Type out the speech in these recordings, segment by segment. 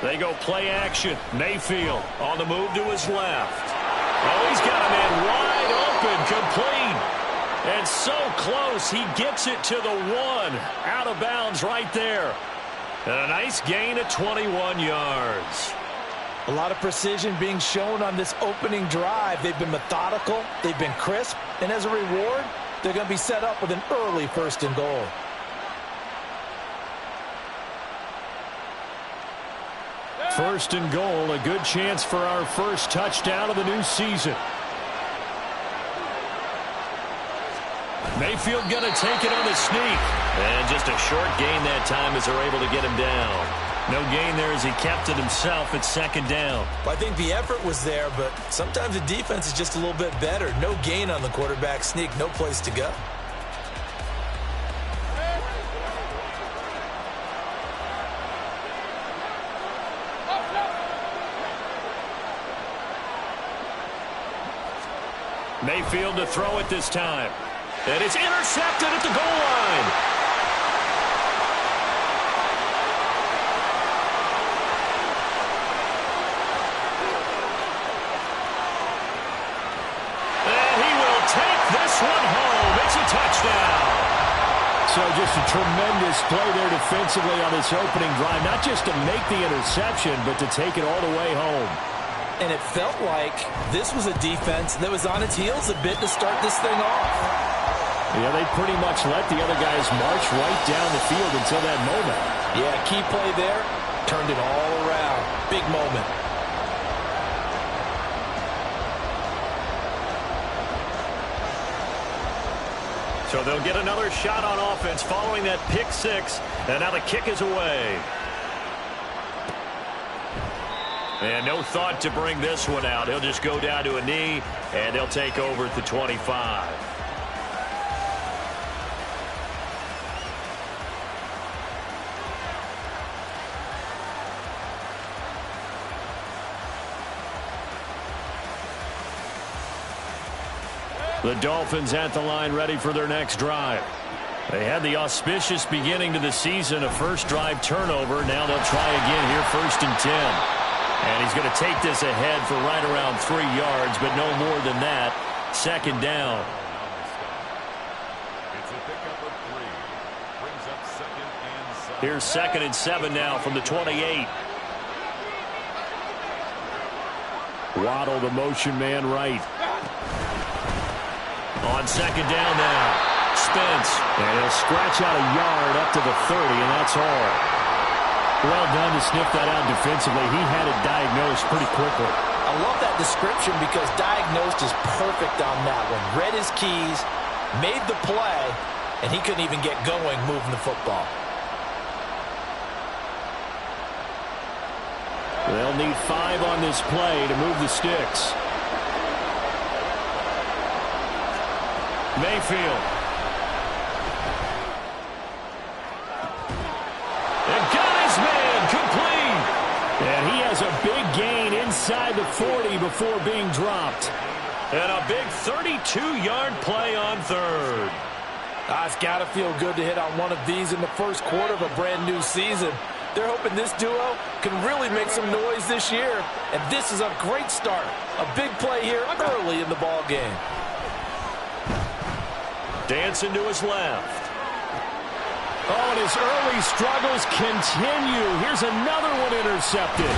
They go play action. Mayfield on the move to his left. Oh, he's got a man wide open, complete. And so close, he gets it to the 1. Out of bounds right there. And a nice gain of 21 yards. A lot of precision being shown on this opening drive. They've been methodical, they've been crisp, and as a reward, they're going to be set up with an early 1st and goal. First and goal, a good chance for our first touchdown of the new season. Mayfield going to take it on the sneak. And just a short gain that time as they're able to get him down. No gain there as he kept it himself at 2nd down. I think the effort was there, but sometimes the defense is just a little bit better. No gain on the quarterback sneak, no place to go. Mayfield to throw it this time. And it's intercepted at the goal line. And he will take this one home. It's a touchdown. So just a tremendous play there defensively on this opening drive. Not just to make the interception, but to take it all the way home. And it felt like this was a defense that was on its heels a bit to start this thing off. Yeah, they pretty much let the other guys march right down the field until that moment. Yeah, key play there, turned it all around. Big moment. So they'll get another shot on offense following that pick 6, and now the kick is away. And no thought to bring this one out. He'll just go down to a knee, and they'll take over at the 25. The Dolphins at the line ready for their next drive. They had the auspicious beginning to the season, a first drive turnover. Now they'll try again here, 1st and 10. And he's going to take this ahead for right around 3 yards, but no more than that. 2nd down. Here's 2nd and 7 now from the 28. Waddle, the motion man right. On 2nd down now. Spence. And he'll scratch out a yard up to the 30, and that's all. Well done to sniff that out defensively. He had it diagnosed pretty quickly. I love that description because diagnosed is perfect on that one. Read his keys, made the play, and he couldn't even get going moving the football. They'll need 5 on this play to move the sticks. Mayfield. And got his man complete. And he has a big gain inside the 40 before being dropped. And a big 32-yard play on 3rd. It's got to feel good to hit on one of these in the first quarter of a brand new season. They're hoping this duo can really make some noise this year. And this is a great start. A big play here early in the ball game. Dancing to his left. Oh, and his early struggles continue. Here's another one intercepted.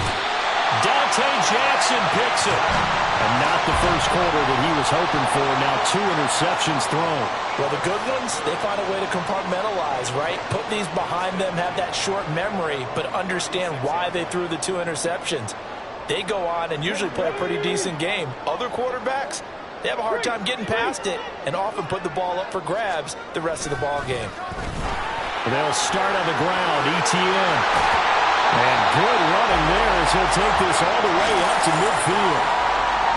Dante Jackson picks it. And not the first quarter that he was hoping for. Now 2 interceptions thrown. Well, the good ones, they find a way to compartmentalize, right? Put these behind them, have that short memory, but understand why they threw the 2 interceptions. They go on and usually play a pretty decent game. Other quarterbacks, they have a hard time getting past it and often put the ball up for grabs the rest of the ball game. They'll start on the ground, ETN. And good running there as he'll take this all the way up to midfield.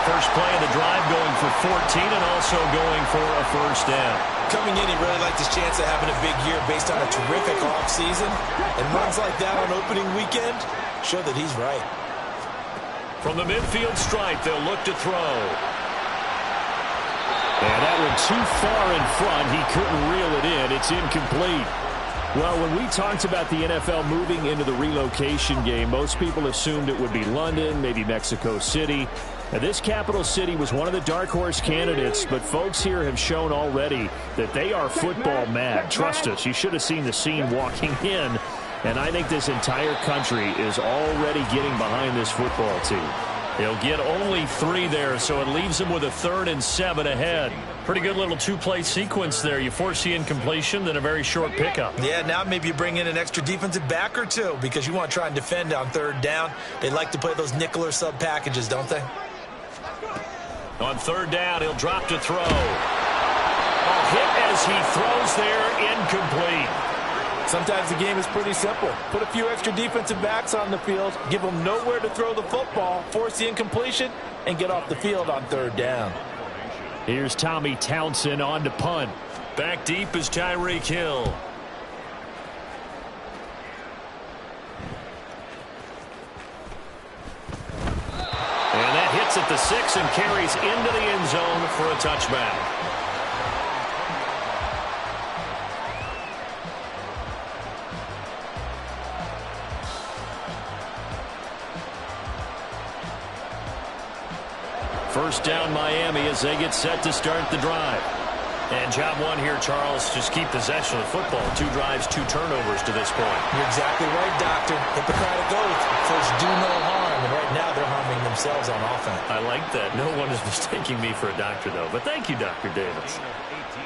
First play of the drive going for 14 and also going for a first down. Coming in, he really liked his chance of having a big year based on a terrific offseason. And runs like that on opening weekend show that he's right. From the midfield stripe, they'll look to throw. And that one too far in front. He couldn't reel it in. It's incomplete. Well, when we talked about the NFL moving into the relocation game, most people assumed it would be London, maybe Mexico City. Now, this capital city was one of the dark horse candidates, but folks here have shown already that they are football mad. Trust us, you should have seen the scene walking in, and I think this entire country is already getting behind this football team. He'll get only 3 there, so it leaves him with a 3rd and 7 ahead. Pretty good little 2-play sequence there. You force the incompletion, then a very short pickup. Yeah, now maybe you bring in an extra defensive back or 2 because you want to try and defend on 3rd down. They like to play those nickel or sub packages, don't they? On 3rd down, he'll drop to throw. A hit as he throws there, incomplete. Sometimes the game is pretty simple. Put a few extra defensive backs on the field, give them nowhere to throw the football, force the incompletion, and get off the field on 3rd down. Here's Tommy Townsend on to punt. Back deep is Tyreek Hill. And that hits at the 6 and carries into the end zone for a touchback. First down Miami as they get set to start the drive. And job 1 here, Charles, just keep possession of the football. 2 drives, 2 turnovers to this point. You're exactly right, Doctor. Hippocratic oath. First, do no harm. And right now, they're harming themselves on offense. I like that. No one is mistaking me for a doctor, though. But thank you, Dr. Davis.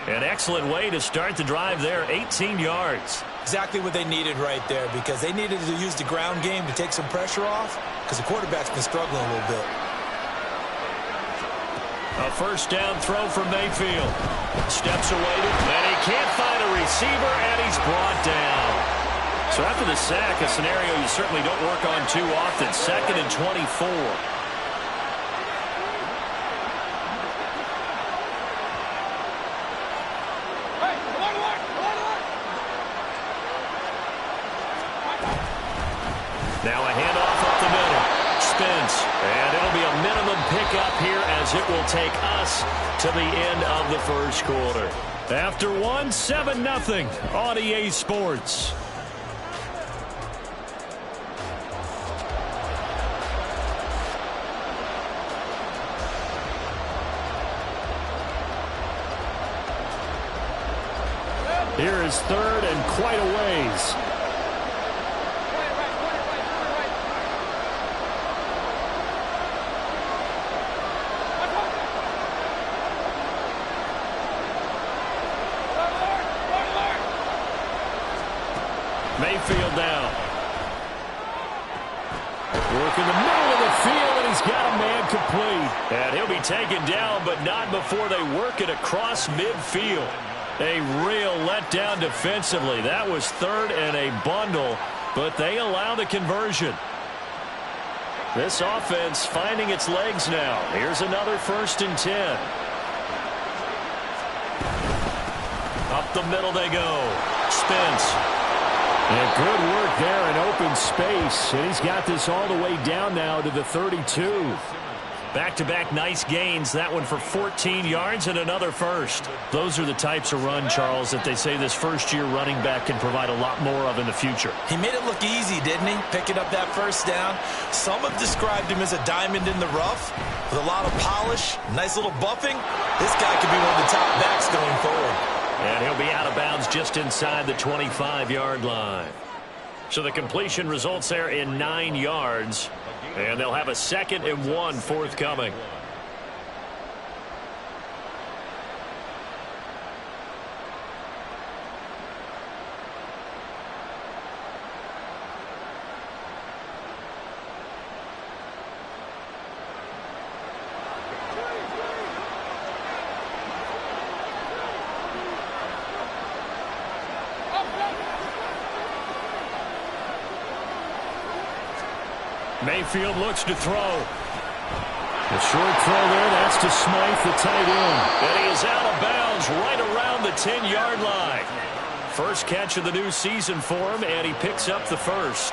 An excellent way to start the drive there. 18 yards. Exactly what they needed right there because they needed to use the ground game to take some pressure off because the quarterback's been struggling a little bit. A first down throw for Mayfield. Steps awaited, and he can't find a receiver, and he's brought down. So after the sack, a scenario you certainly don't work on too often. 2nd and 24. Now a handoff up the middle. Spence, and it'll be a minimum pickup here as it will take us to the end of the first quarter. After 1, 7-0 on EA Sports. Here is 3rd and quite a ways. Mayfield down. Work in the middle of the field, and he's got a man complete. And he'll be taken down, but not before they work it across midfield. A real letdown defensively. That was 3rd and a bundle, but they allow the conversion. This offense finding its legs now. Here's another 1st and 10. Up the middle they go. Spence. And good work there in open space. And he's got this all the way down now to the 32. Back-to-back nice gains. That one for 14 yards and another first. Those are the types of run, Charles, that they say this first-year running back can provide a lot more of in the future. He made it look easy, didn't he? Picking up that first down. Some have described him as a diamond in the rough with a lot of polish, nice little buffing. This guy could be one of the top backs going forward. And he'll be out of bounds just inside the 25-yard line. So the completion results there in 9 yards. And they'll have a 2nd and 1 forthcoming. Mayfield looks to throw. The short throw there, that's to Smythe, the tight end. And he is out of bounds right around the 10-yard line. First catch of the new season for him, and he picks up the first.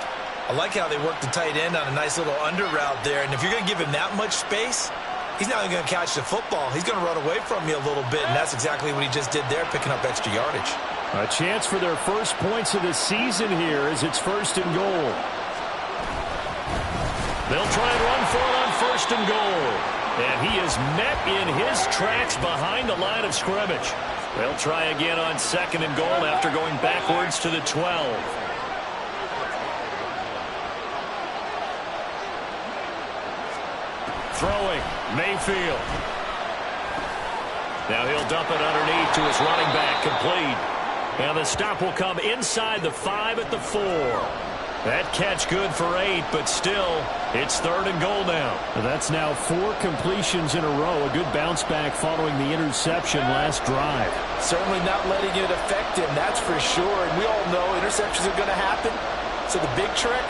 I like how they work the tight end on a nice little under route there. And if you're going to give him that much space, he's not even going to catch the football. He's going to run away from you a little bit, and that's exactly what he just did there, picking up extra yardage. A chance for their first points of the season here as it's 1st and goal. They'll try and run for it on 1st and goal. And he is met in his tracks behind the line of scrimmage. They'll try again on 2nd and goal after going backwards to the 12. Throwing, Mayfield. Now he'll dump it underneath to his running back, complete. And the stop will come inside the 5 at the 4. That catch good for 8, but still, it's 3rd and goal now. That's now 4 completions in a row. A good bounce back following the interception last drive. Certainly not letting it affect him, that's for sure. And we all know interceptions are going to happen. So the big trick,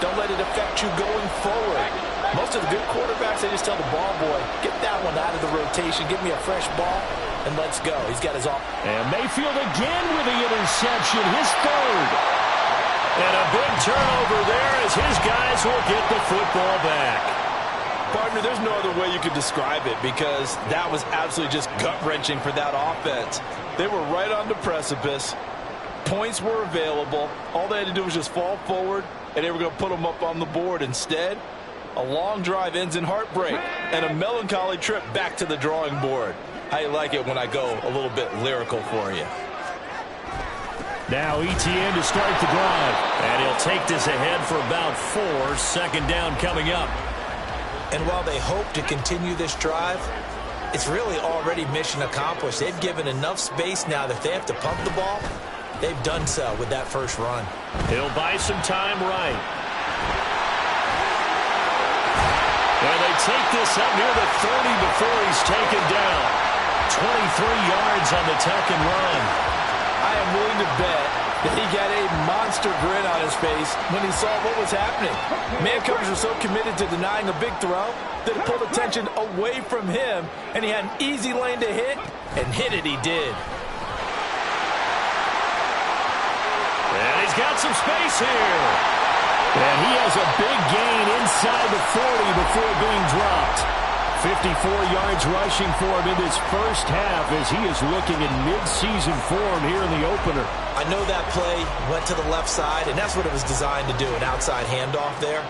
don't let it affect you going forward. Most of the good quarterbacks, they just tell the ball boy, get that one out of the rotation, give me a fresh ball, and let's go. He's got his off. And Mayfield again with the interception, his 3rd. And a big turnover there as his guys will get the football back. Partner, there's no other way you could describe it because that was absolutely just gut-wrenching for that offense. They were right on the precipice. Points were available. All they had to do was just fall forward, and they were going to put them up on the board. Instead, a long drive ends in heartbreak and a melancholy trip back to the drawing board. How you like it when I go a little bit lyrical for you? Now ETN to start the drive. And he'll take this ahead for about 4. 2nd down coming up. And while they hope to continue this drive, it's really already mission accomplished. They've given enough space now that if they have to pump the ball, they've done so with that first run. He'll buy some time right. And they take this up near the 30 before he's taken down. 23 yards on the tuck and run. I am willing to bet that he got a monster grin on his face when he saw what was happening. Man coverage was so committed to denying a big throw that it pulled attention away from him, and he had an easy lane to hit, and hit it he did. And he's got some space here. And he has a big gain inside the 40 before being dropped. 54 yards rushing for him in this first half as he is looking in mid-season form here in the opener. I know that play went to the left side, and that's what it was designed to do, an outside handoff there.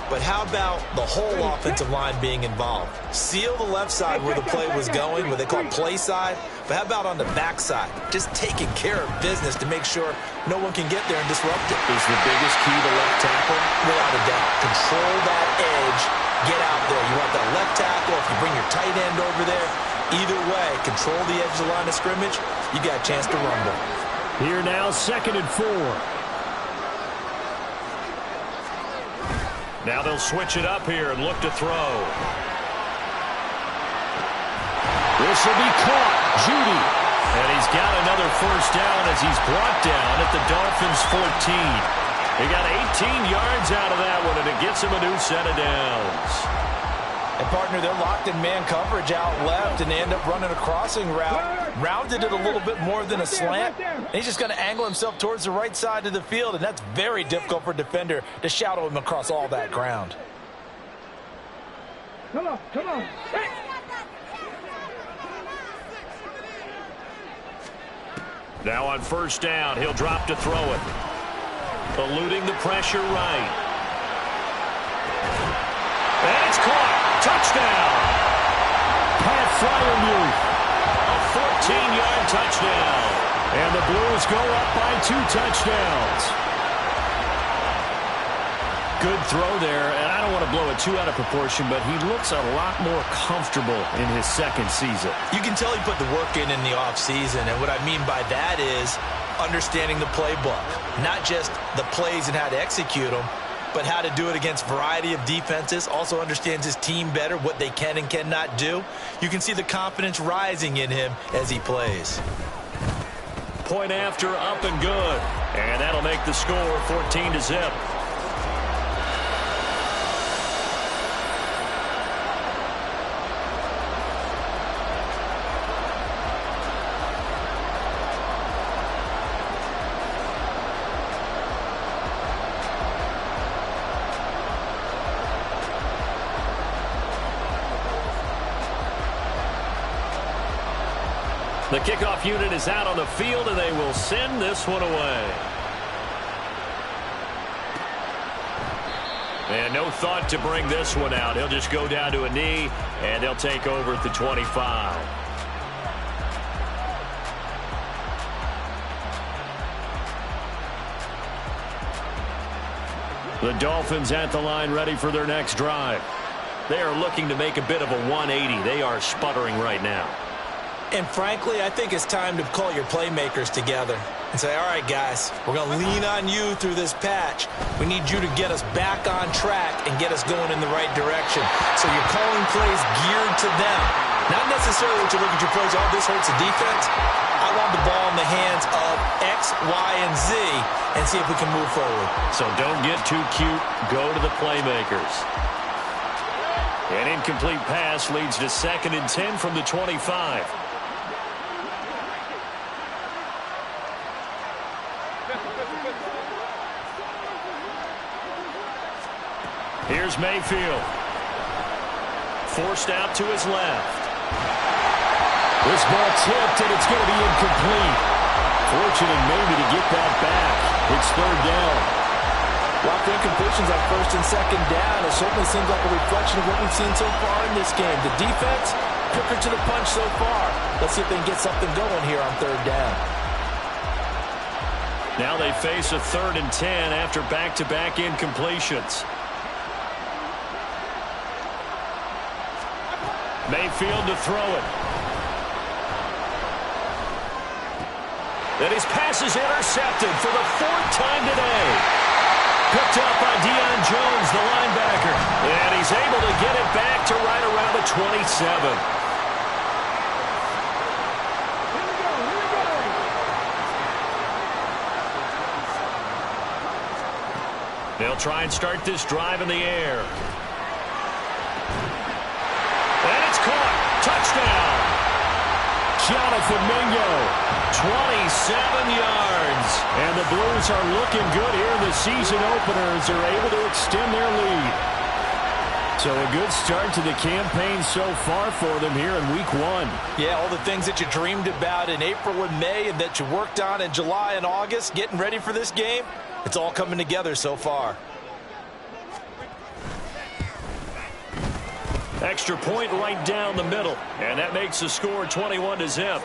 But how about the whole offensive line being involved? Seal the left side where the play was going, what they call play side. But how about on the back side? Just taking care of business to make sure no one can get there and disrupt it. Is the biggest key to left tackle? Without a doubt. Control that edge. Get out there. You want that left tackle. If you bring your tight end over there, either way, control the edge of the line of scrimmage, you got a chance to rumble. Here now, 2nd and 4. Now they'll switch it up here and look to throw. This will be caught. Judy. And he's got another first down as he's brought down at the Dolphins' 14. He got 18 yards out of that one, and it gets him a new set of downs. And, partner, they're locked in man coverage out left, and they end up running a crossing route. Rounded it a little bit more than a slant. And he's just going to angle himself towards the right side of the field, and that's very difficult for a defender to shadow him across all that ground. Come on, come on. Hey. Now on first down, he'll drop to throw it. Eluding the pressure right. And it's caught. Touchdown. Pat Fryermuth. A 14-yard touchdown. And the Blues go up by 2 touchdowns. Good throw there, and I don't want to blow it too out of proportion, but he looks a lot more comfortable in his second season. You can tell he put the work in the offseason, and what I mean by that is understanding the playbook. Not just the plays and how to execute them, but how to do it against a variety of defenses. Also understands his team better, what they can and cannot do. You can see the confidence rising in him as he plays. Point after, up and good. And that'll make the score 14-0. The kickoff unit is out on the field, and they will send this one away. And no thought to bring this one out. He'll just go down to a knee, and they'll take over at the 25. The Dolphins at the line, ready for their next drive. They are looking to make a bit of a 180. They are sputtering right now. And frankly, I think it's time to call your playmakers together and say, all right, guys, we're going to lean on you through this patch. We need you to get us back on track and get us going in the right direction. So you're calling plays geared to them. Not necessarily to look at your plays, oh, this hurts the defense. I want the ball in the hands of X, Y, and Z and see if we can move forward. So don't get too cute. Go to the playmakers. An incomplete pass leads to 2nd and 10 from the 25. Here's Mayfield. Forced out to his left. This ball tipped, and it's going to be incomplete. Fortunate maybe to get that back. It's 3rd down. While the incompletions on 1st and 2nd down, it certainly seems like a reflection of what we've seen so far in this game. The defense, quicker to the punch so far. Let's see if they can get something going here on 3rd down. Now they face a 3rd and 10 after back-to-back incompletions. Mayfield to throw it. And his pass is intercepted for the 4th time today. Picked up by Deion Jones, the linebacker. And he's able to get it back to right around the 27. They'll try and start this drive in the air. And it's caught. Touchdown. Jonathan Mingo, 27 yards. And the Blues are looking good here in the season opener as they're able to extend their lead. So a good start to the campaign so far for them here in week 1. Yeah, all the things that you dreamed about in April and May and that you worked on in July and August, getting ready for this game, it's all coming together so far. Extra point right down the middle. And that makes the score 21-0.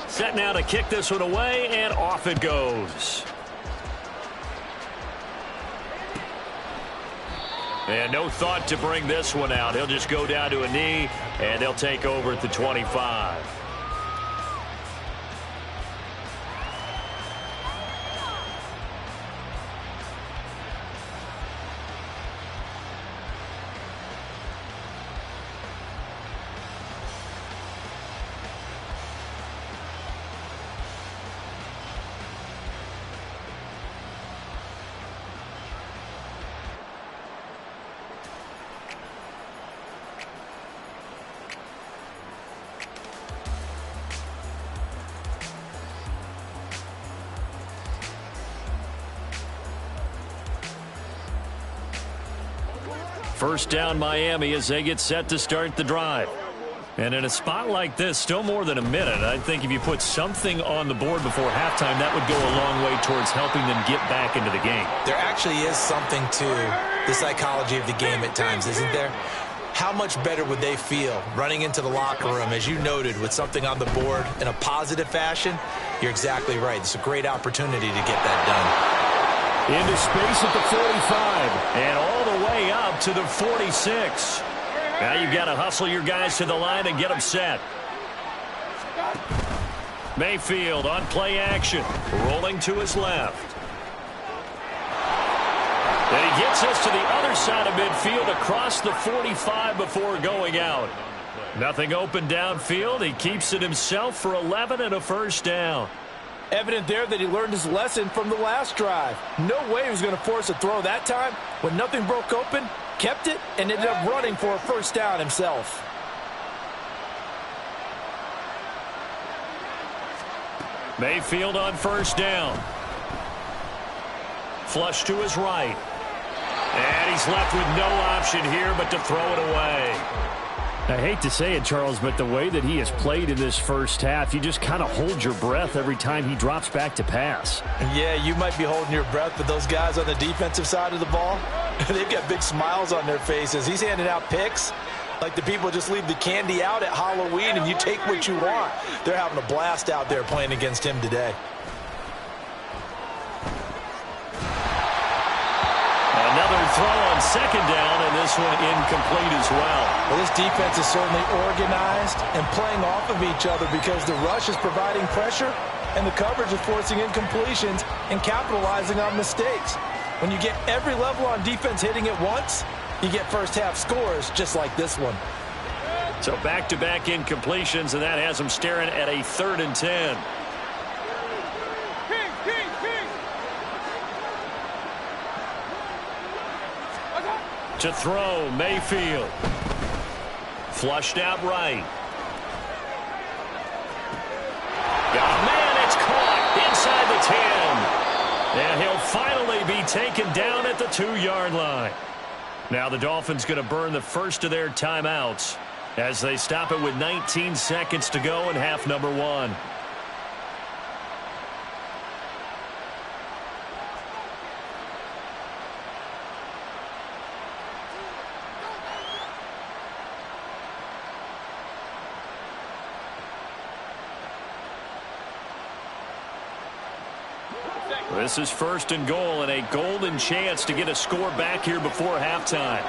Set now to kick this one away, and off it goes. And no thought to bring this one out. He'll just go down to a knee, and they'll take over at the 25. First down Miami as they get set to start the drive. And in a spot like this, still more than a minute, I think if you put something on the board before halftime, that would go a long way towards helping them get back into the game. There actually is something to the psychology of the game at times, isn't there? How much better would they feel running into the locker room, as you noted, with something on the board in a positive fashion? You're exactly right. It's a great opportunity to get that done. Into space at the 45 and all the way up to the 46. Now you've got to hustle your guys to the line and get them set. Mayfield on play action, rolling to his left. And he gets us to the other side of midfield across the 45 before going out. Nothing open downfield. He keeps it himself for 11 and a first down. Evident there that he learned his lesson from the last drive. No way he was going to force a throw that time. When nothing broke open, kept it, and ended up running for a first down himself. Mayfield on first down. Flush to his right. And he's left with no option here but to throw it away. I hate to say it, Charles, but the way that he has played in this first half, you just kind of hold your breath every time he drops back to pass. Yeah, you might be holding your breath, but those guys on the defensive side of the ball, they've got big smiles on their faces. He's handing out picks like the people just leave the candy out at Halloween and you take what you want. They're having a blast out there playing against him today. Another throw on second down, and this one incomplete as well. Well, this defense is certainly organized and playing off of each other because the rush is providing pressure and the coverage is forcing incompletions and capitalizing on mistakes. When you get every level on defense hitting at once, you get first-half scores just like this one. So back-to-back incompletions, and that has them staring at a 3rd and 10. To throw, Mayfield. Flushed out right. Oh, man, it's caught inside the 10. And he'll finally be taken down at the 2-yard line. Now the Dolphins going to burn the first of their timeouts as they stop it with 19 seconds to go in half number 1. This is 1st and goal and a golden chance to get a score back here before halftime.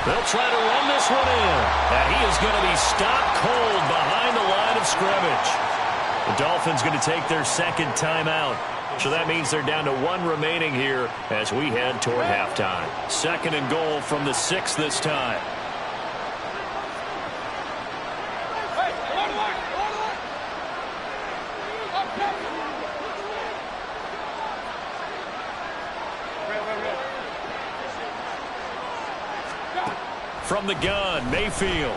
They'll try to run this one in. And he is going to be stopped cold behind the line of scrimmage. The Dolphins going to take their second timeout. So that means they're down to 1 remaining here as we head toward halftime. 2nd and goal from the 6 this time. From the gun, Mayfield.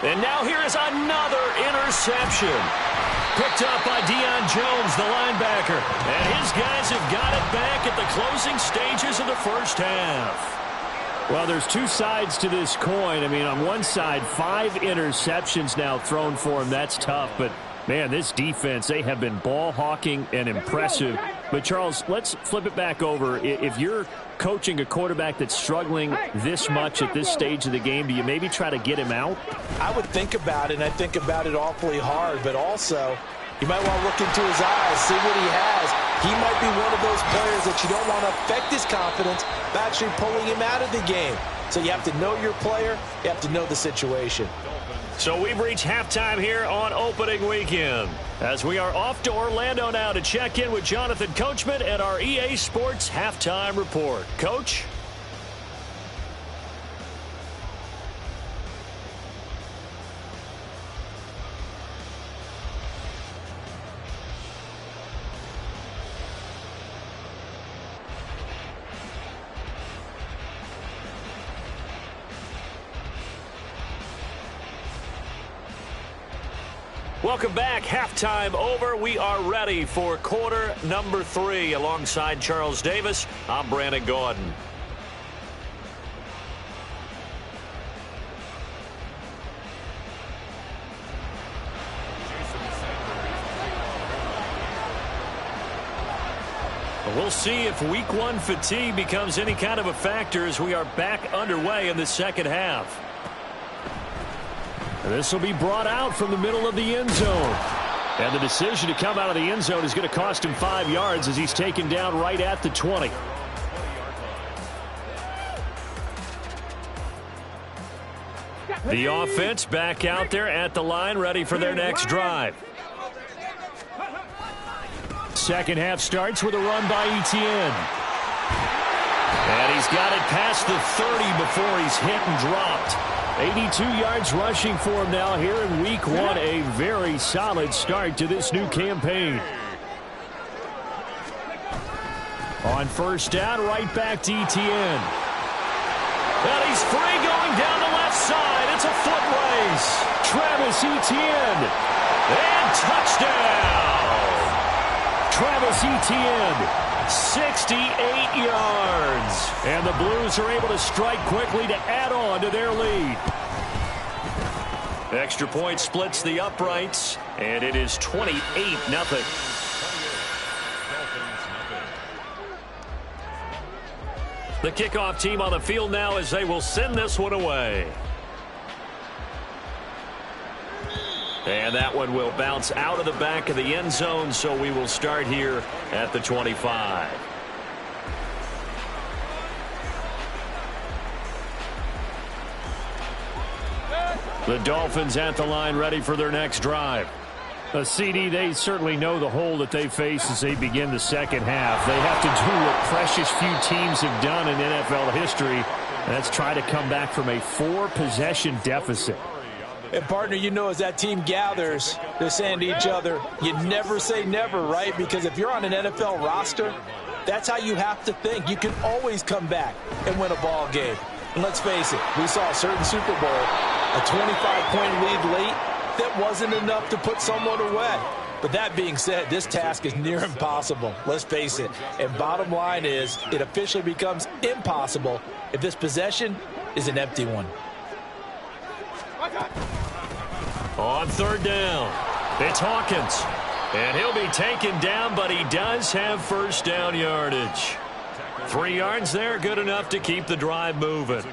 And now here is another interception. Picked up by Deion Jones, the linebacker. And his guys have got it back at the closing stages of the first half. Well, there's 2 sides to this coin. I mean, on one side, 5 interceptions now thrown for him. That's tough. But, man, this defense, they have been ball hawking and impressive. But, Charles, let's flip it back over. If you're coaching a quarterback that's struggling this much at this stage of the game, do you maybe try to get him out? I would think about it, and I think about it awfully hard, but also you might want to look into his eyes, see what he has. He might be one of those players that you don't want to affect his confidence by actually pulling him out of the game. So you have to know your player, you have to know the situation. So we've reached halftime here on opening weekend as we are off to Orlando now to check in with Jonathan Coachman and our EA Sports Halftime Report. Coach? Welcome back. Halftime over. We are ready for quarter number 3. Alongside Charles Davis, I'm Brandon Gordon. We'll see if week 1 fatigue becomes any kind of a factor as we are back underway in the second half. This will be brought out from the middle of the end zone. And the decision to come out of the end zone is going to cost him 5 yards as he's taken down right at the 20. The offense back out there at the line, ready for their next drive. Second half starts with a run by Etienne. And he's got it past the 30 before he's hit and dropped. 82 yards rushing for him now here in week 1. A very solid start to this new campaign. On first down, right back to Etienne. And he's free going down the left side. It's a foot race. Travis Etienne. And touchdown. Travis Etienne, 68 yards. And the Blues are able to strike quickly to add on to their lead. Extra point splits the uprights, and it is 28-0. The kickoff team on the field now as they will send this one away. And that one will bounce out of the back of the end zone, so we will start here at the 25. The Dolphins at the line ready for their next drive. A CD, they certainly know the hole that they face as they begin the second half. They have to do what precious few teams have done in NFL history, and that's try to come back from a 4-possession deficit. And, partner, you know, as that team gathers, they're saying to each other, you never say never, right? Because if you're on an NFL roster, that's how you have to think. You can always come back and win a ball game. And let's face it, we saw a certain Super Bowl, a 25-point lead late, that wasn't enough to put someone away. But that being said, this task is near impossible. Let's face it. And bottom line is, it officially becomes impossible if this possession is an empty one. On third down, it's Hawkins. And he'll be taken down, but he does have first down yardage. 3 yards there, good enough to keep the drive moving.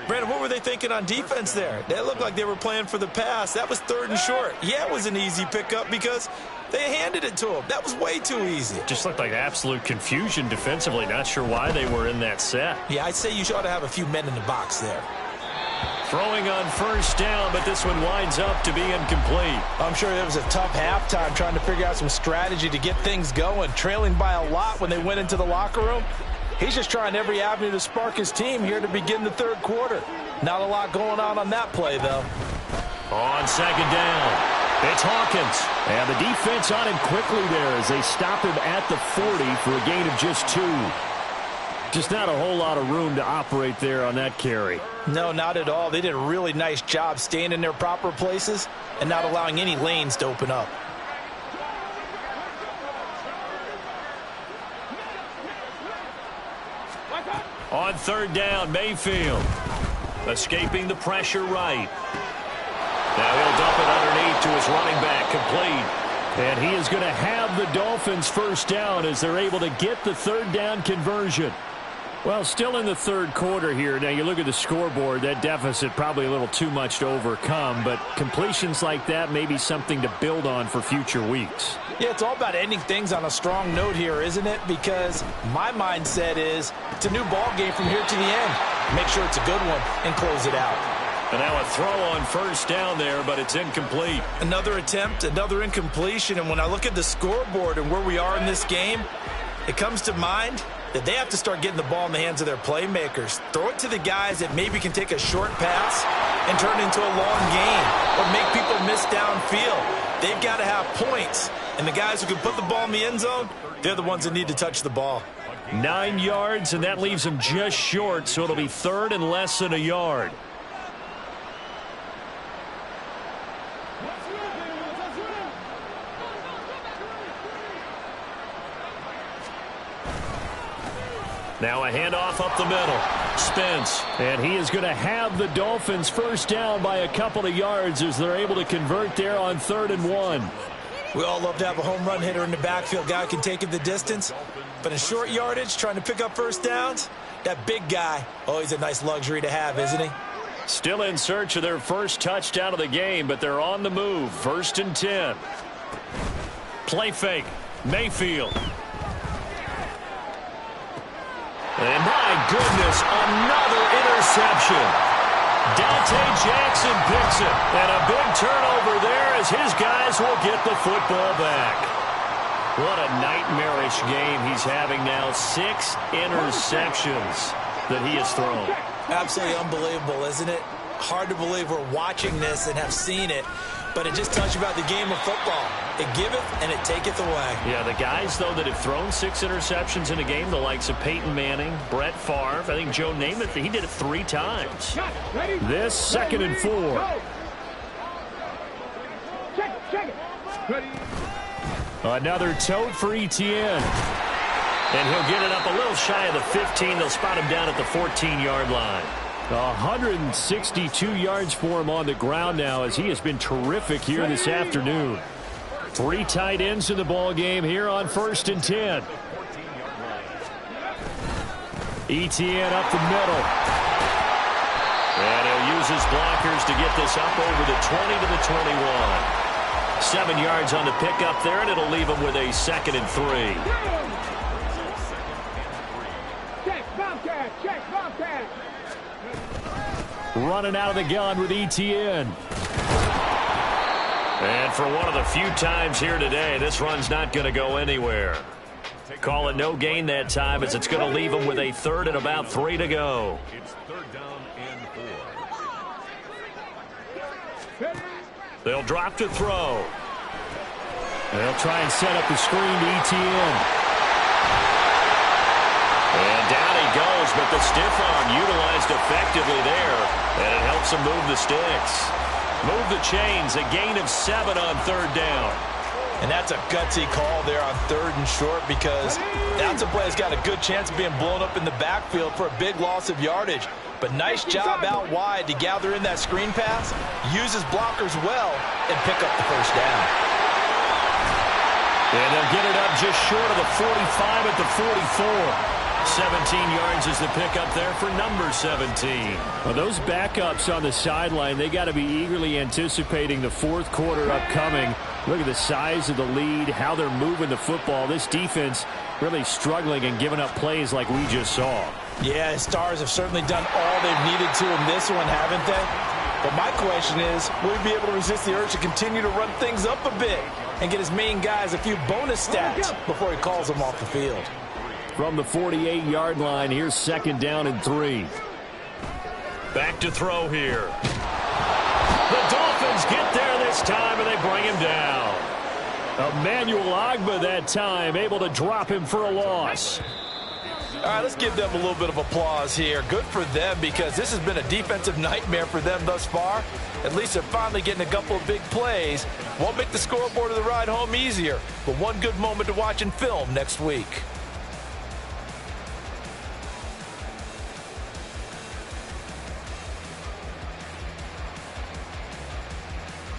Brandon, what were they thinking on defense there? They looked like they were playing for the pass. That was 3rd and short. Yeah, it was an easy pickup because they handed it to him. That was way too easy. Just looked like absolute confusion defensively. Not sure why they were in that set. Yeah, I'd say you ought to have a few men in the box there. Throwing on first down, but this one winds up to be incomplete. I'm sure it was a tough halftime trying to figure out some strategy to get things going. Trailing by a lot when they went into the locker room. He's just trying every avenue to spark his team here to begin the third quarter. Not a lot going on that play, though. On second down, it's Hawkins. And the defense on him quickly there as they stop him at the 40 for a gain of just 2. Just not a whole lot of room to operate there on that carry. No, not at all. They did a really nice job staying in their proper places and not allowing any lanes to open up. On third down, Mayfield. Escaping the pressure right. Now he'll dump it underneath to his running back, complete. And he is going to have the Dolphins first down as they're able to get the third down conversion. Well, still in the third quarter here. Now, you look at the scoreboard, that deficit probably a little too much to overcome, but completions like that may be something to build on for future weeks. Yeah, it's all about ending things on a strong note here, isn't it? Because my mindset is it's a new ball game from here to the end. Make sure it's a good one and close it out. And now a throw on first down there, but it's incomplete. Another attempt, another incompletion, and when I look at the scoreboard and where we are in this game, it comes to mind that they have to start getting the ball in the hands of their playmakers. Throw it to the guys that maybe can take a short pass and turn it into a long game or make people miss downfield. They've got to have points, and the guys who can put the ball in the end zone, they're the ones that need to touch the ball. 9 yards, and that leaves them just short, so it'll be third and less than a yard. Now a handoff up the middle. Spence. And he is going to have the Dolphins first down by a couple of yards as they're able to convert there on 3rd and 1. We all love to have a home run hitter in the backfield. Guy who can take it the distance. But in short yardage, trying to pick up first downs, that big guy, oh, he's a nice luxury to have, isn't he? Still in search of their first touchdown of the game, but they're on the move. 1st and 10. Play fake. Mayfield. And my goodness, another interception. Dante Jackson picks it. And a big turnover there as his guys will get the football back. What a nightmarish game he's having now. 6 interceptions that he has thrown. Absolutely unbelievable, isn't it? Hard to believe we're watching this and have seen it. But it just tells you about the game of football. It giveth and it taketh away. Yeah, the guys, though, that have thrown 6 interceptions in a game, the likes of Peyton Manning, Brett Favre, I think Joe Namath, he did it 3 times. This 2nd and 4. Another tote for Etienne. And he'll get it up a little shy of the 15. They'll spot him down at the 14-yard line. 162 yards for him on the ground now as he has been terrific here this afternoon. 3 tight ends in the ball game here on 1st and 10. Etienne up the middle. And he'll use his blockers to get this up over the 20 to the 21. 7 yards on the pickup there, and it'll leave him with a 2nd and 3. Running out of the gun with Etienne. And for one of the few times here today, this run's not going to go anywhere. Call it no gain that time as it's going to leave him with a 3rd and about 3 to go. It's 3rd down and 4. They'll drop to throw. They'll try and set up the screen to Etienne. And down he goes, but the stiff arm utilized effectively there, and it helps him move the sticks. Move the chains, a gain of 7 on 3rd down. And that's a gutsy call there on 3rd and short because that's a play that's got a good chance of being blown up in the backfield for a big loss of yardage. But nice job out wide to gather in that screen pass, use his blockers well, and pick up the 1st down. And they'll get it up just short of the 45 at the 44. 17 yards is the pickup there for number 17. Well, those backups on the sideline, they got to be eagerly anticipating the 4th quarter upcoming. Look at the size of the lead, how they're moving the football. This defense really struggling and giving up plays like we just saw. Yeah, Stars have certainly done all they've needed to in this one, haven't they? But my question is, will he be able to resist the urge to continue to run things up a bit and get his main guys a few bonus stats before he calls them off the field? From the 48-yard line, here's 2nd down and 3. Back to throw here. The Dolphins get there this time, and they bring him down. Emmanuel Ogbah that time, able to drop him for a loss. All right, let's give them a little bit of applause here. Good for them because this has been a defensive nightmare for them thus far. At least they're finally getting a couple of big plays. Won't make the scoreboard of the ride home easier, but one good moment to watch in film next week.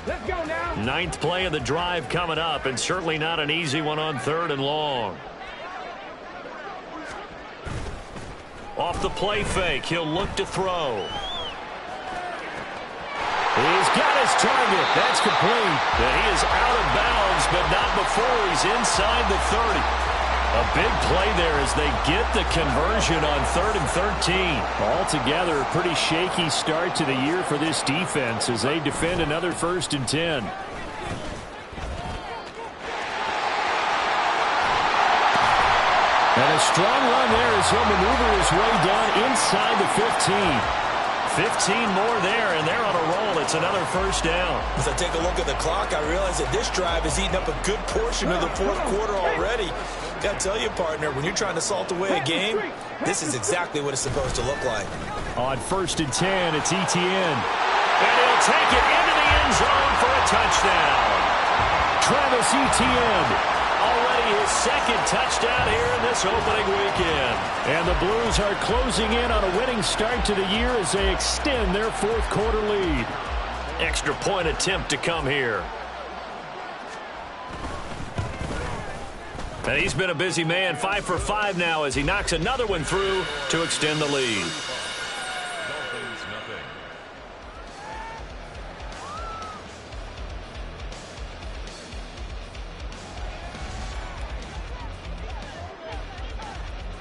Let's go now. 9th play of the drive coming up, and certainly not an easy one on 3rd and long. Off the play fake, he'll look to throw. He's got his target. That's complete. And he is out of bounds, but not before he's inside the 30. A big play there as they get the conversion on 3rd and 13. Altogether, a pretty shaky start to the year for this defense as they defend another 1st and 10. And a strong run there as he'll maneuver his way down inside the 15. 15 more there, and they're on a roll. It's another 1st down. As I take a look at the clock, I realize that this drive has eaten up a good portion of the 4th quarter already. Got to tell you, partner, when you're trying to salt away a game, this is exactly what it's supposed to look like. On 1st and 10, it's Etienne. And he'll take it into the end zone for a touchdown. Travis Etienne. Already his 2nd touchdown here in this opening weekend. And the Blues are closing in on a winning start to the year as they extend their 4th quarter lead. Extra point attempt to come here. And he's been a busy man, 5 for 5 now as he knocks another one through to extend the lead.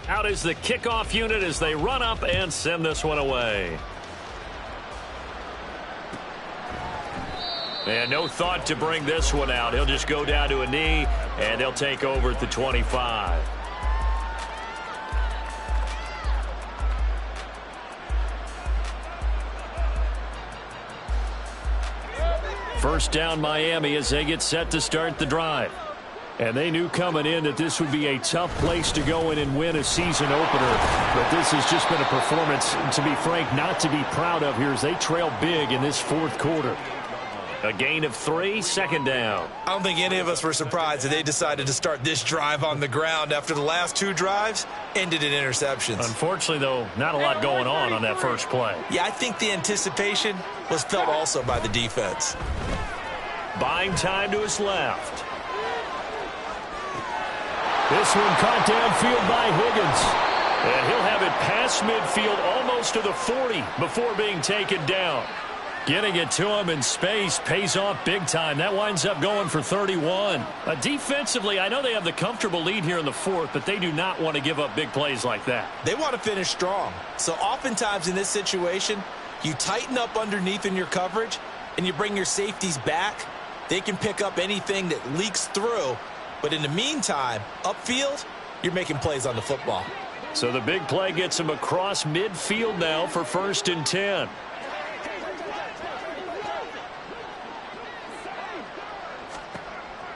Out is the kickoff unit as they run up and send this one away. And no thought to bring this one out. He'll just go down to a knee, and they'll take over at the 25. First down Miami as they get set to start the drive. And they knew coming in that this would be a tough place to go in and win a season opener. But this has just been a performance, to be frank, not to be proud of here as they trail big in this 4th quarter. A gain of 3, second down. I don't think any of us were surprised that they decided to start this drive on the ground after the last 2 drives ended in interceptions. Unfortunately, though, not a lot going on that first play. Yeah, I think the anticipation was felt also by the defense. Buying time to his left. This one caught downfield by Higgins. And he'll have it past midfield almost to the 40 before being taken down. Getting it to him in space pays off big time. That winds up going for 31. Defensively, I know they have the comfortable lead here in the 4th, but they do not want to give up big plays like that. They want to finish strong. So oftentimes in this situation, you tighten up underneath in your coverage and you bring your safeties back. They can pick up anything that leaks through. But in the meantime, upfield, you're making plays on the football. So the big play gets him across midfield now for 1st and 10.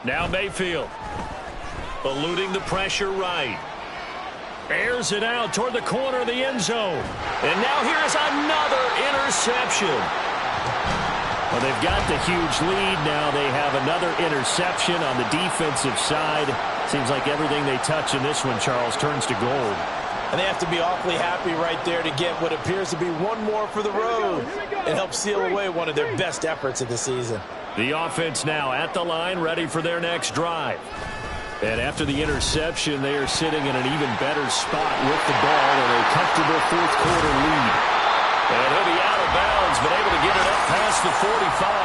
Now Mayfield, eluding the pressure right. Airs it out toward the corner of the end zone. And now here's another interception. Well, they've got the huge lead. Now they have another interception on the defensive side. Seems like everything they touch in this one, Charles, turns to gold. And they have to be awfully happy right there to get what appears to be one more for the road. It helps seal away one of their best efforts of the season. The offense now at the line, ready for their next drive. And after the interception, they are sitting in an even better spot with the ball in a comfortable 4th quarter lead. And he'll be out of bounds, but able to get it up past the 45.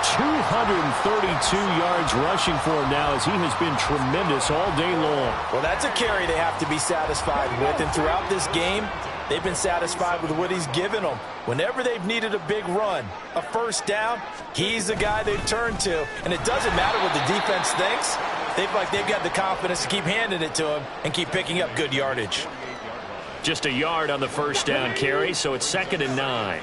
232 yards rushing for him now as he has been tremendous all day long. Well, that's a carry they have to be satisfied with. And throughout this game, they've been satisfied with what he's given them. Whenever they've needed a big run, a first down, he's the guy they've turned to. And it doesn't matter what the defense thinks. They've got the confidence to keep handing it to him and keep picking up good yardage. Just a yard on the first down carry, so it's 2nd and 9.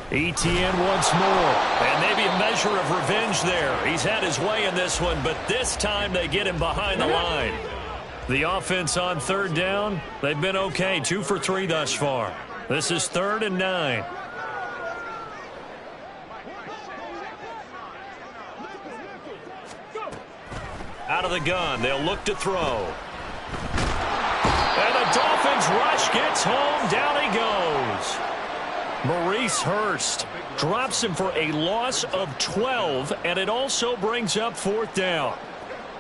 Etienne once more. And maybe a measure of revenge there. He's had his way in this one, but this time they get him behind the line. The offense on 3rd down, they've been okay. 2 for 3 thus far. This is 3rd and 9. Out of the gun, they'll look to throw. And the Dolphins rush gets home. Down he goes. Maurice Hurst drops him for a loss of 12, and it also brings up 4th down.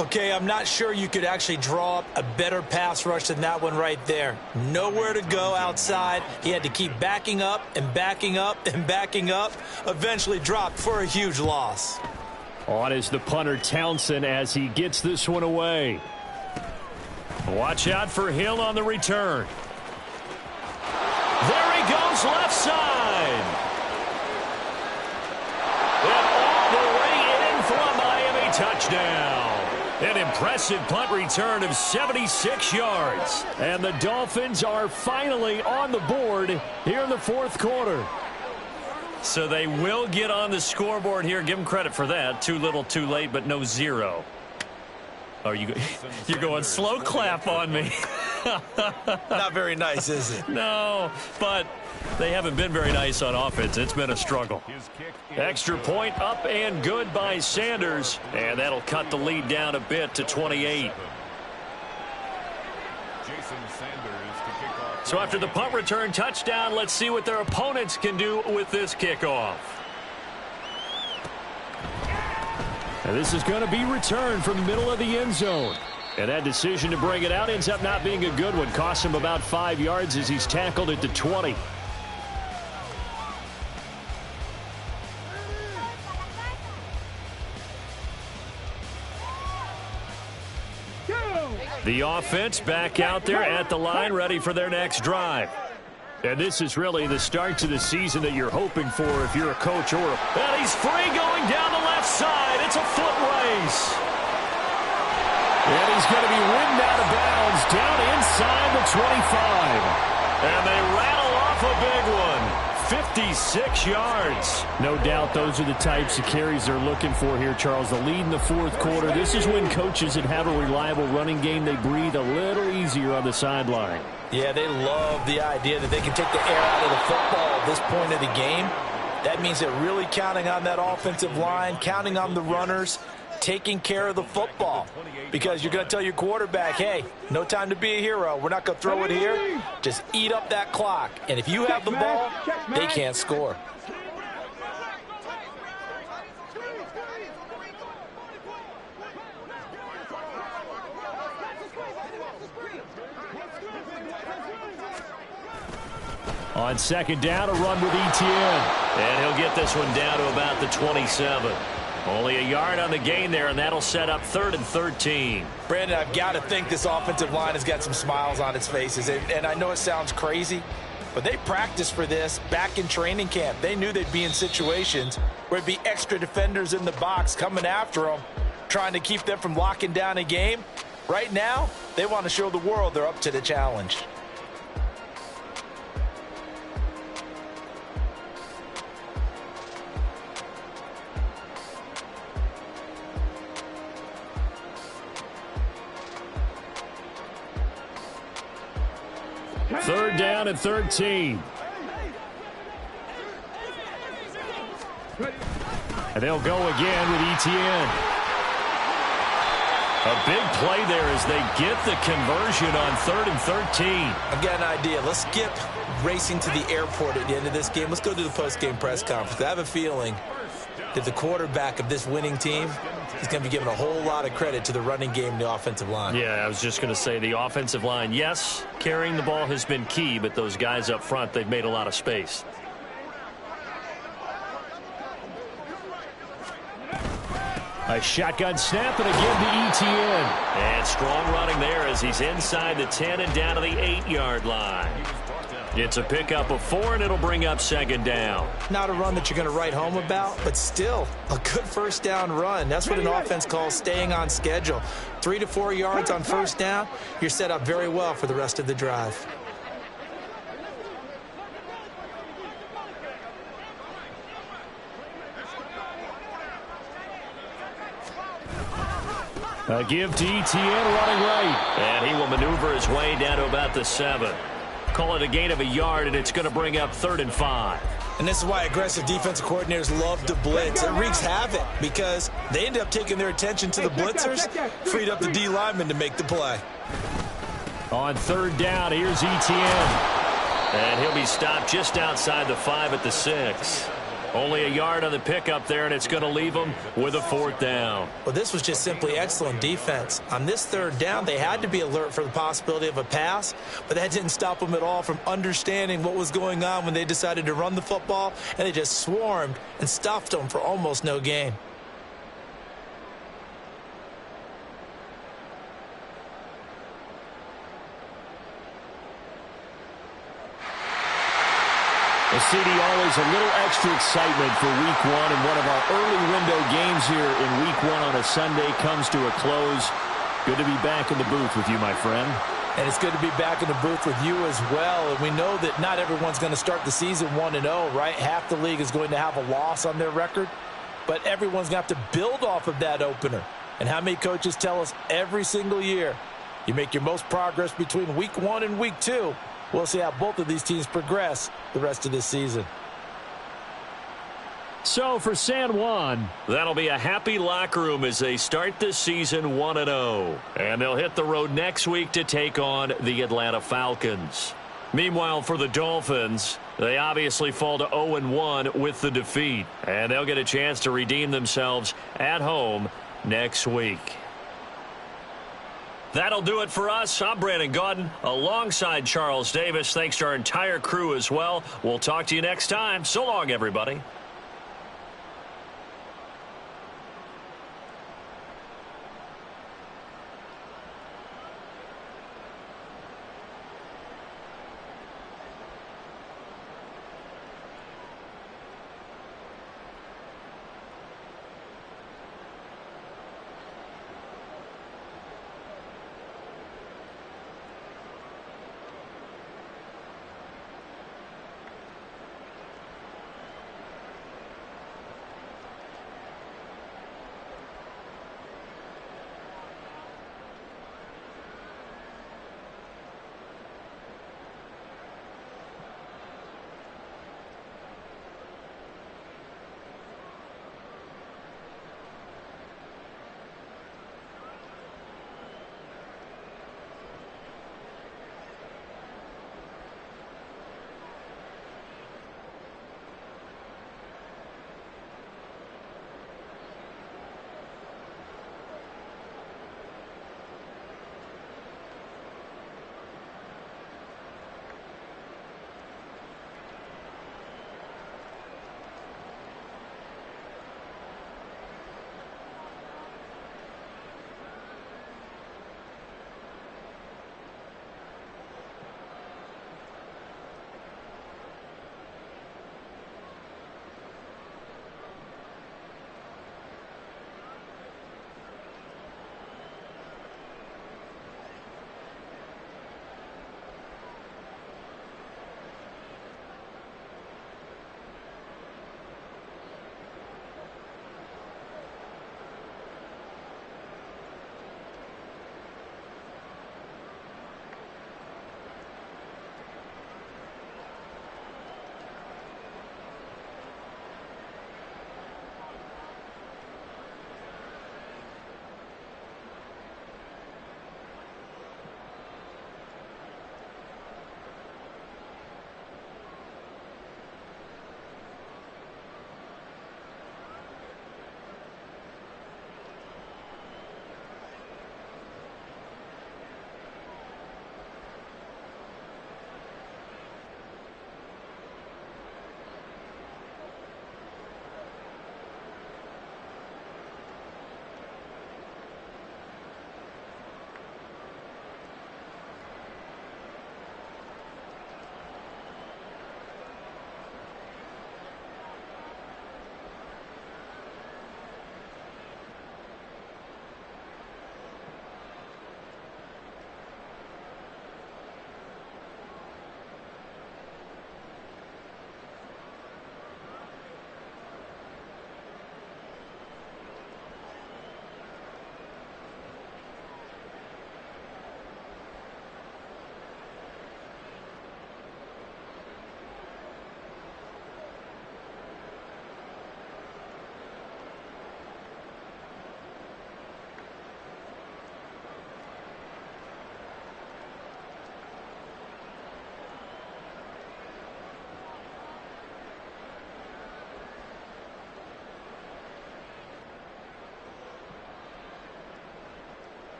Okay, I'm not sure you could actually draw up a better pass rush than that one right there. Nowhere to go outside. He had to keep backing up and backing up and backing up. Eventually dropped for a huge loss. On is the punter Townsend as he gets this one away. Watch out for Hill on the return. There he goes, left side. And all the way in for a Miami touchdown. An impressive punt return of 76 yards. And the Dolphins are finally on the board here in the 4th quarter. So they will get on the scoreboard here. Give them credit for that. Too little, too late, but no 0. Oh, you're going slow clap on me. Not very nice, is it? No, but they haven't been very nice on offense. It's been a struggle. Extra point up and good by Sanders. And that'll cut the lead down a bit to 28. So after the punt return touchdown, let's see what their opponents can do with this kickoff. And this is going to be returned from the middle of the end zone. And that decision to bring it out ends up not being a good one. Costs him about 5 yards as he's tackled at the 20. The offense back out there at the line, ready for their next drive. And this is really the start to the season that you're hoping for if you're a coach or a... And he's free going down the left side. It's a foot race. And he's going to be ridden out of bounds down inside the 25. And they rattle off a big one. 56 yards. No doubt those are the types of carries they're looking for here, Charles. The lead in the 4th quarter. This is when coaches that have a reliable running game, they breathe a little easier on the sideline. Yeah, they love the idea that they can take the air out of the football at this point of the game. That means they're really counting on that offensive line, counting on the runners, taking care of the football. Because you're going to tell your quarterback, hey, no time to be a hero. We're not going to throw it here. Just eat up that clock. And if you have the ball, they can't score. On second down, a run with Etienne. And he'll get this one down to about the 27. Only a yard on the gain there, and that'll set up 3rd and 13. Brandon, I've got to think this offensive line has got some smiles on its faces. And I know it sounds crazy, but they practiced for this back in training camp. They knew they'd be in situations where there'd be extra defenders in the box coming after them, trying to keep them from locking down a game. Right now, they want to show the world they're up to the challenge. Third down and 13. And they'll go again with Etienne. A big play there as they get the conversion on 3rd and 13. I've got an idea. Let's skip racing to the airport at the end of this game. Let's go to the post-game press conference. I have a feeling that the quarterback of this winning team is going to be given a whole lot of credit to the running game and the offensive line. Yeah, I was just going to say the offensive line, yes, carrying the ball has been key, but those guys up front, they've made a lot of space. A shotgun snap and again to Etienne. And strong running there as he's inside the 10 and down to the 8-yard line. It's a pickup of 4, and it'll bring up 2nd down. Not a run that you're going to write home about, but still a good first down run. That's what an offense calls staying on schedule. 3 to 4 yards on first down, you're set up very well for the rest of the drive. A give to Etienne running right. And he will maneuver his way down to about the 7. Call it a gain of a yard, and it's going to bring up 3rd and 5. And this is why aggressive defensive coordinators love to blitz. It wreaks havoc because they end up taking their attention to the blitzers, freed up the D lineman to make the play. On 3rd down, here's Etienne. And he'll be stopped just outside the 5 at the 6. Only a yard on the pickup there, and it's going to leave them with a 4th down. Well, this was just simply excellent defense. On this 3rd down, they had to be alert for the possibility of a pass, but that didn't stop them at all from understanding what was going on when they decided to run the football, and they just swarmed and stuffed them for almost no gain. Well, CD, always a little extra excitement for Week 1, and one of our early window games here in Week 1 on a Sunday comes to a close. Good to be back in the booth with you, my friend. And it's good to be back in the booth with you as well. And we know that not everyone's going to start the season 1-0, right? Half the league is going to have a loss on their record, but everyone's going to have to build off of that opener. And how many coaches tell us every single year, you make your most progress between Week 1 and Week 2. We'll see how both of these teams progress the rest of this season. So for San Juan, that'll be a happy locker room as they start this season 1-0. And they'll hit the road next week to take on the Atlanta Falcons. Meanwhile, for the Dolphins, they obviously fall to 0-1 with the defeat. And they'll get a chance to redeem themselves at home next week. That'll do it for us. I'm Brandon Gaudin alongside Charles Davis. Thanks to our entire crew as well. We'll talk to you next time. So long, everybody.